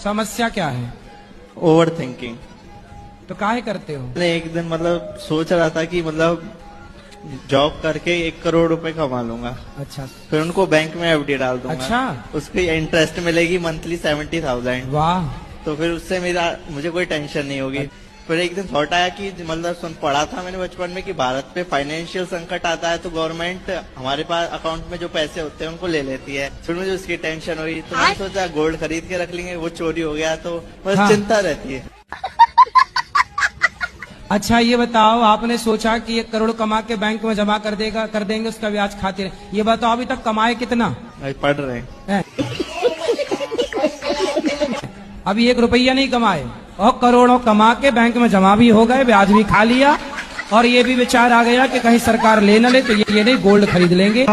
समस्या क्या है? Over thinking. तो काहे करते हो? मैंने एक दिन मतलब सोच रहा था कि मतलब जॉब करके 1 करोड़ रुपए कमा लूंगा, अच्छा। फिर उनको बैंक में एफडी डाल दूंगा। अच्छा। उसकी इंटरेस्ट मिलेगी मंथली 70,000। वाह। तो फिर उससे मुझे कोई टेंशन नहीं होगी। फिर एक दिन थॉट आया कि मतलब पढ़ा था मैंने बचपन में कि भारत पे फाइनेंशियल संकट आता है तो गवर्नमेंट हमारे पास अकाउंट में जो पैसे होते हैं उनको ले लेती है। फिर मुझे उसकी टेंशन हुई तो मैंने सोचा गोल्ड खरीद के रख लेंगे, वो चोरी हो गया तो बस हाँ। चिंता रहती है। अच्छा ये बताओ, आपने सोचा कि 1 करोड़ कमा के बैंक में जमा कर देंगे उसका ब्याज खाते रहे। ये बताओ अभी तक कमाए कितना? भाई पढ़ रहे हैं। अभी 1 रुपया नहीं कमाए और करोड़ों कमा के बैंक में जमा भी हो गए, ब्याज भी खा लिया और ये भी विचार आ गया कि कहीं सरकार ले न ले तो ये नहीं गोल्ड खरीद लेंगे।